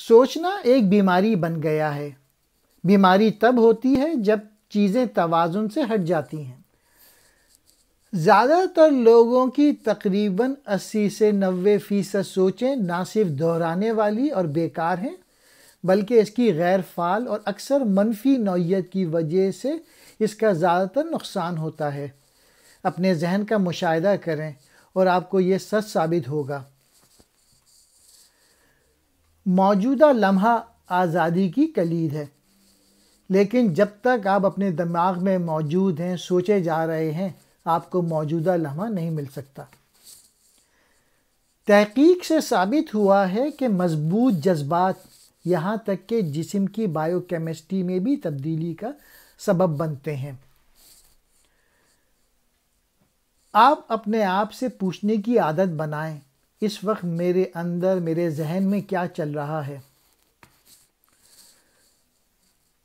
سوچنا ایک بیماری بن گیا ہے۔ بیماری تب ہوتی ہے جب چیزیں توازن سے ہٹ جاتی ہیں۔ زیادہ تر لوگوں کی تقریباً 80 سے 90% سوچیں نہ صرف دہرانے والی اور بیکار ہیں، بلکہ اس کی غیر فعال اور اکثر منفی نوعیت کی وجہ سے اس کا زیادہ تر نقصان ہوتا ہے۔ اپنے ذہن کا مشاہدہ کریں اور آپ کو یہ سچ ثابت ہوگا۔ موجودہ لمحہ آزادی کی کلید ہے، لیکن جب تک آپ اپنے دماغ میں موجود ہیں، سوچے جا رہے ہیں، آپ کو موجودہ لمحہ نہیں مل سکتا۔ تحقیق سے ثابت ہوا ہے کہ مضبوط جذبات یہاں تک کہ جسم کی بائیو کیمسٹری میں بھی تبدیلی کا سبب بنتے ہیں۔ آپ اپنے آپ سے پوچھنے کی عادت بنائیں، اس وقت میرے اندر، میرے ذہن میں کیا چل رہا ہے؟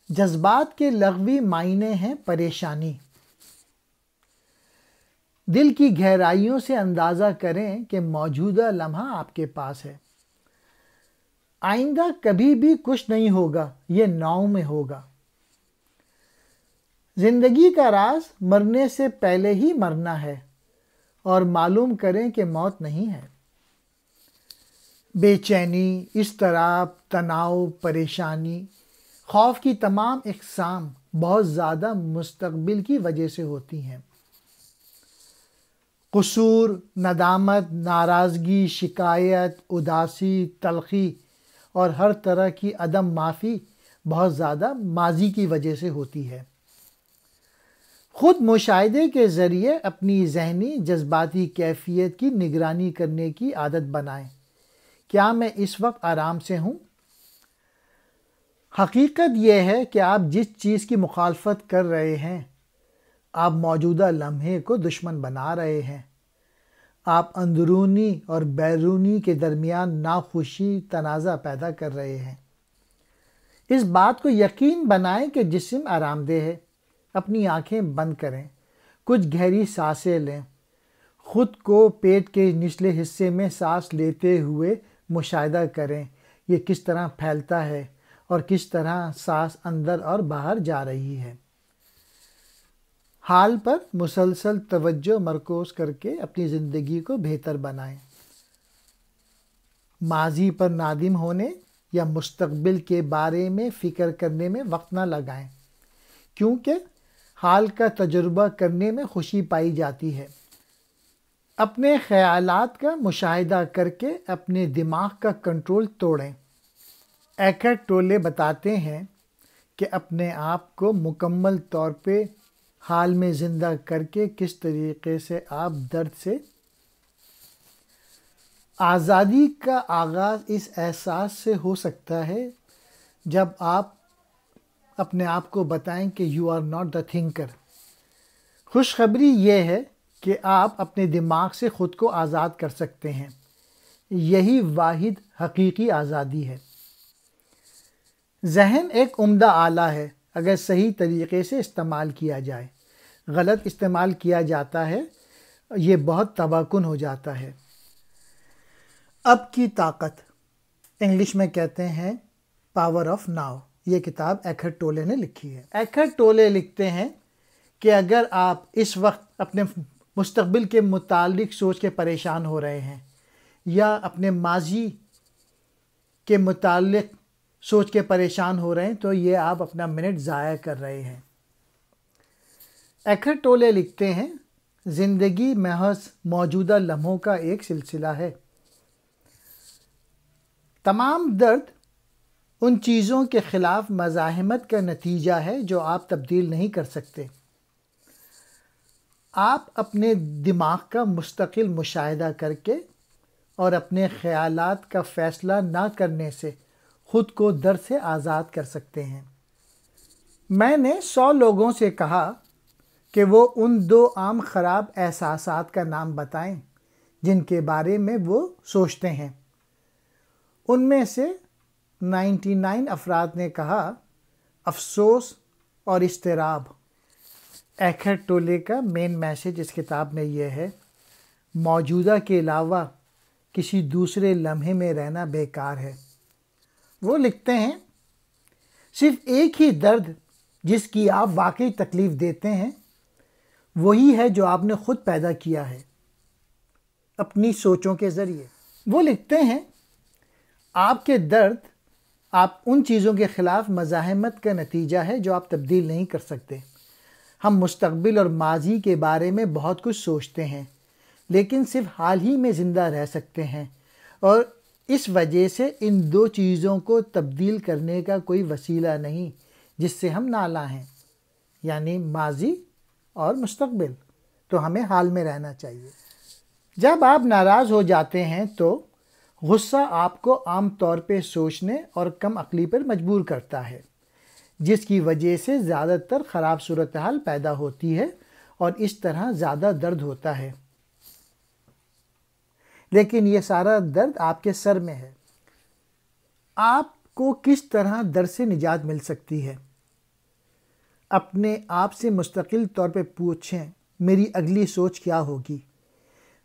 جذبات کے لغوی معنی ہیں پریشانی۔ دل کی گہرائیوں سے اندازہ کریں کہ موجودہ لمحہ آپ کے پاس ہے۔ آئندہ کبھی بھی کچھ نہیں ہوگا، یہ ناؤ میں ہوگا۔ زندگی کا راز مرنے سے پہلے ہی مرنا ہے، اور معلوم کریں کہ موت نہیں ہے۔ بے چینی، اضطراب، تناؤ، پریشانی، خوف کی تمام اقسام بہت زیادہ مستقبل کی وجہ سے ہوتی ہیں۔ قصور، ندامت، ناراضگی، شکایت، اداسی، تلخی اور ہر طرح کی عدم معافی بہت زیادہ ماضی کی وجہ سے ہوتی ہے۔ خود مشاہدے کے ذریعے اپنی ذہنی جذباتی کیفیت کی نگرانی کرنے کی عادت بنائیں۔ کیا میں اس وقت آرام سے ہوں؟ حقیقت یہ ہے کہ آپ جس چیز کی مخالفت کر رہے ہیں، آپ موجودہ لمحے کو دشمن بنا رہے ہیں۔ آپ اندرونی اور بیرونی کے درمیان ناخوشی، تنازع پیدا کر رہے ہیں۔ اس بات کو یقین بنائیں کہ جسم آرام دہ ہے۔ اپنی آنکھیں بند کریں، کچھ گہری سانسیں لیں، خود کو پیٹ کے نچلے حصے میں سانس لیتے ہوئے مشاہدہ کریں، یہ کس طرح پھیلتا ہے اور کس طرح سانس اندر اور باہر جا رہی ہے۔ حال پر مسلسل توجہ مرکوز کر کے اپنی زندگی کو بہتر بنائیں۔ ماضی پر نادم ہونے یا مستقبل کے بارے میں فکر کرنے میں وقت نہ لگائیں، کیونکہ حال کا تجربہ کرنے میں خوشی پائی جاتی ہے۔ اپنے خیالات کا مشاہدہ کر کے اپنے دماغ کا کنٹرول توڑیں۔ ایکھارٹ ٹولے بتاتے ہیں کہ اپنے آپ کو مکمل طور پہ حال میں زندہ کر کے کس طریقے سے آپ درد سے آزادی کا آغاز اس احساس سے ہو سکتا ہے جب آپ اپنے آپ کو بتائیں کہ you are not the thinker. خوشخبری یہ ہے کہ آپ اپنے دماغ سے خود کو آزاد کر سکتے ہیں۔ یہی واحد حقیقی آزادی ہے۔ ذہن ایک عمدہ آلہ ہے اگر صحیح طریقے سے استعمال کیا جائے۔ غلط استعمال کیا جاتا ہے، یہ بہت تباہ کن ہو جاتا ہے۔ اب کی طاقت، انگلش میں کہتے ہیں پاور آف ناؤ۔ یہ کتاب ایکھارٹ ٹولے نے لکھی ہے۔ ایکھارٹ ٹولے لکھتے ہیں کہ اگر آپ اس وقت اپنے مستقبل کے متعلق سوچ کے پریشان ہو رہے ہیں یا اپنے ماضی کے متعلق سوچ کے پریشان ہو رہے ہیں تو یہ آپ اپنا منٹ ضائع کر رہے ہیں۔ ایکھارٹ ٹولے لکھتے ہیں زندگی محض موجودہ لمحوں کا ایک سلسلہ ہے۔ تمام درد ان چیزوں کے خلاف مزاحمت کا نتیجہ ہے جو آپ تبدیل نہیں کر سکتے۔ آپ اپنے دماغ کا مستقل مشاہدہ کر کے اور اپنے خیالات کا فیصلہ نہ کرنے سے خود کو درد سے آزاد کر سکتے ہیں۔ میں نے 100 لوگوں سے کہا کہ وہ ان 2 عام خراب احساسات کا نام بتائیں جن کے بارے میں وہ سوچتے ہیں۔ ان میں سے 99 افراد نے کہا افسوس اور اضطراب۔ ایکھارٹ ٹولے کا مین میسج اس کتاب میں یہ ہے، موجودہ کے علاوہ کسی دوسرے لمحے میں رہنا بیکار ہے۔ وہ لکھتے ہیں صرف ایک ہی درد جس کی آپ واقعی تکلیف دیتے ہیں وہی ہے جو آپ نے خود پیدا کیا ہے اپنی سوچوں کے ذریعے۔ وہ لکھتے ہیں آپ کے درد آپ ان چیزوں کے خلاف مزاحمت کا نتیجہ ہے جو آپ تبدیل نہیں کر سکتے۔ ہم مستقبل اور ماضی کے بارے میں بہت کچھ سوچتے ہیں لیکن صرف حال ہی میں زندہ رہ سکتے ہیں، اور اس وجہ سے ان دو چیزوں کو تبدیل کرنے کا کوئی وسیلہ نہیں جس سے ہم نالاں ہیں، یعنی ماضی اور مستقبل۔ تو ہمیں حال میں رہنا چاہیے۔ جب آپ ناراض ہو جاتے ہیں تو غصہ آپ کو عام طور پہ سوچنے اور کم عقلی پر مجبور کرتا ہے، جس کی وجہ سے زیادہ تر خراب صورتحال پیدا ہوتی ہے اور اس طرح زیادہ درد ہوتا ہے۔ لیکن یہ سارا درد آپ کے سر میں ہے۔ آپ کو کس طرح درد سے نجات مل سکتی ہے؟ اپنے آپ سے مستقل طور پہ پوچھیں میری اگلی سوچ کیا ہوگی۔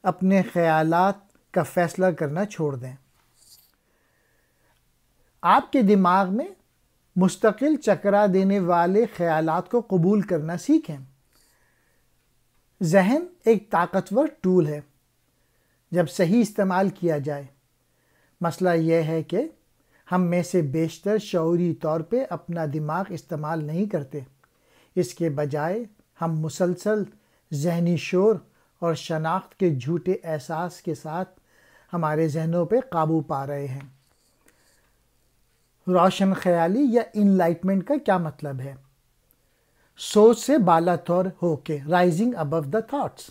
اپنے خیالات کا فیصلہ کرنا چھوڑ دیں۔ آپ کے دماغ میں مستقل چکرا دینے والے خیالات کو قبول کرنا سیکھیں۔ ذہن ایک طاقتور ٹول ہے جب صحیح استعمال کیا جائے۔ مسئلہ یہ ہے کہ ہم میں سے بیشتر شعوری طور پہ اپنا دماغ استعمال نہیں کرتے، اس کے بجائے ہم مسلسل ذہنی شور اور شناخت کے جھوٹے احساس کے ساتھ ہمارے ذہنوں پہ قابو پا رہے ہیں۔ روشن خیالی یا انلائٹمنٹ کا کیا مطلب ہے؟ سوچ سے بالا تر ہو کے، رائزنگ ابو دا تھاٹس،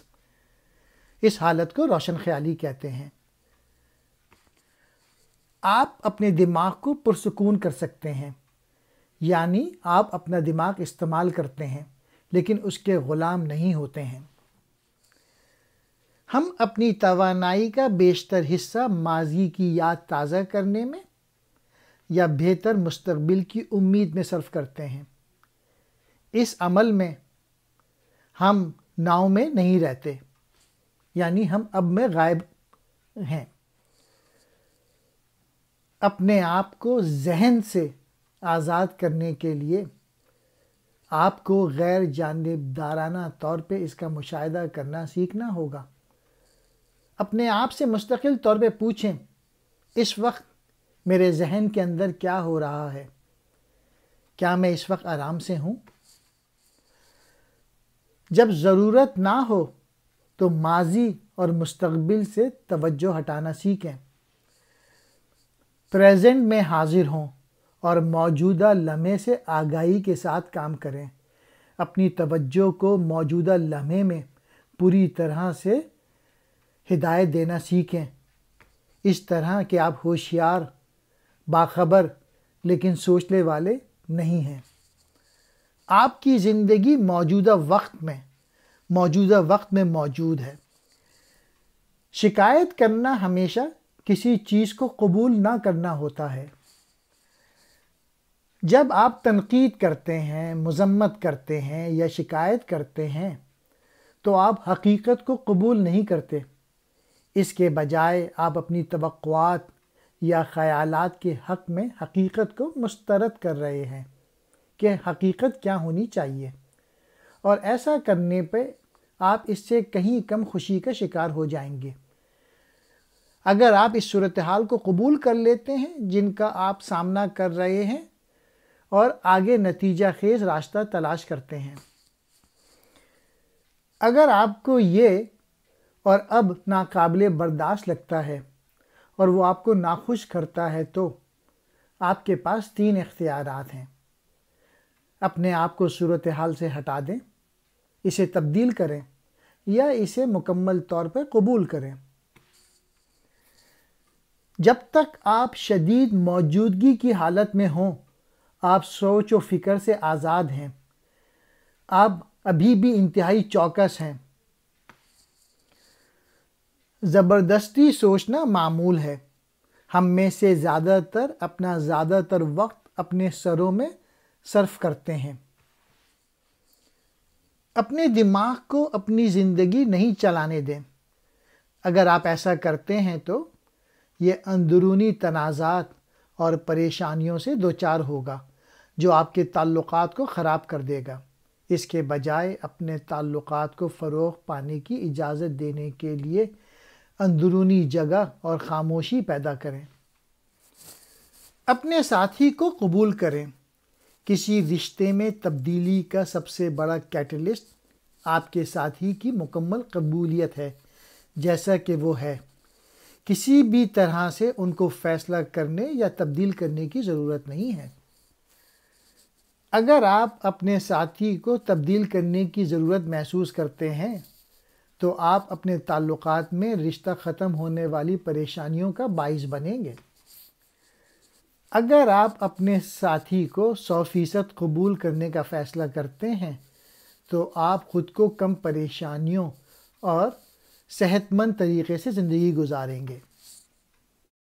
اس حالت کو روشن خیالی کہتے ہیں۔ آپ اپنے دماغ کو پرسکون کر سکتے ہیں، یعنی آپ اپنا دماغ استعمال کرتے ہیں لیکن اس کے غلام نہیں ہوتے ہیں۔ ہم اپنی توانائی کا بیشتر حصہ ماضی کی یاد تازہ کرنے میں یا بہتر مستقبل کی امید میں صرف کرتے ہیں۔ اس عمل میں ہم ناؤ میں نہیں رہتے، یعنی ہم اب میں غائب ہیں۔ اپنے آپ کو ذہن سے آزاد کرنے کے لیے آپ کو غیر جانبدارانہ طور پہ اس کا مشاہدہ کرنا سیکھنا ہوگا۔ اپنے آپ سے مستقل طور پہ پوچھیں اس وقت میرے ذہن کے اندر کیا ہو رہا ہے؟ کیا میں اس وقت آرام سے ہوں؟ جب ضرورت نہ ہو تو ماضی اور مستقبل سے توجہ ہٹانا سیکھیں۔ پریزنٹ میں حاضر ہوں اور موجودہ لمحے سے آگاہی کے ساتھ کام کریں۔ اپنی توجہ کو موجودہ لمحے میں پوری طرح سے ہدایت دینا سیکھیں، اس طرح کہ آپ ہوشیار، باخبر لیکن سوچنے والے نہیں ہیں۔ آپ کی زندگی موجودہ وقت میں موجود ہے۔ شکایت کرنا ہمیشہ کسی چیز کو قبول نہ کرنا ہوتا ہے۔ جب آپ تنقید کرتے ہیں، مذمت کرتے ہیں یا شکایت کرتے ہیں تو آپ حقیقت کو قبول نہیں کرتے، اس کے بجائے آپ اپنی توقعات یا خیالات کے حق میں حقیقت کو مسترد کر رہے ہیں کہ حقیقت کیا ہونی چاہیے، اور ایسا کرنے پہ آپ اس سے کہیں کم خوشی کا شکار ہو جائیں گے۔ اگر آپ اس صورتحال کو قبول کر لیتے ہیں جن کا آپ سامنا کر رہے ہیں اور آگے نتیجہ خیز راستہ تلاش کرتے ہیں۔ اگر آپ کو یہ اور اب ناقابل برداشت لگتا ہے اور وہ آپ کو ناخوش کرتا ہے تو آپ کے پاس 3 اختیارات ہیں۔ اپنے آپ کو صورتحال سے ہٹا دیں، اسے تبدیل کریں یا اسے مکمل طور پر قبول کریں۔ جب تک آپ شدید موجودگی کی حالت میں ہوں، آپ سوچ و فکر سے آزاد ہیں۔ آپ ابھی بھی انتہائی چوکس ہیں۔ زبردستی سوچنا معمول ہے۔ ہم میں سے زیادہ تر اپنا زیادہ تر وقت اپنے سروں میں صرف کرتے ہیں۔ اپنے دماغ کو اپنی زندگی نہیں چلانے دیں۔ اگر آپ ایسا کرتے ہیں تو یہ اندرونی تنازعات اور پریشانیوں سے دوچار ہوگا جو آپ کے تعلقات کو خراب کر دے گا۔ اس کے بجائے اپنے تعلقات کو فروغ پانے کی اجازت دینے کے لیے اندرونی جگہ اور خاموشی پیدا کریں۔ اپنے ساتھی کو قبول کریں۔ کسی رشتے میں تبدیلی کا سب سے بڑا کیٹلسٹ آپ کے ساتھی کی مکمل قبولیت ہے جیسا کہ وہ ہے۔ کسی بھی طرح سے ان کو فیصلہ کرنے یا تبدیل کرنے کی ضرورت نہیں ہے۔ اگر آپ اپنے ساتھی کو تبدیل کرنے کی ضرورت محسوس کرتے ہیں تو آپ اپنے تعلقات میں رشتہ ختم ہونے والی پریشانیوں کا باعث بنیں گے۔ اگر آپ اپنے ساتھی کو 100% قبول کرنے کا فیصلہ کرتے ہیں تو آپ خود کو کم پریشانیوں اور صحت مند طریقے سے زندگی گزاریں گے۔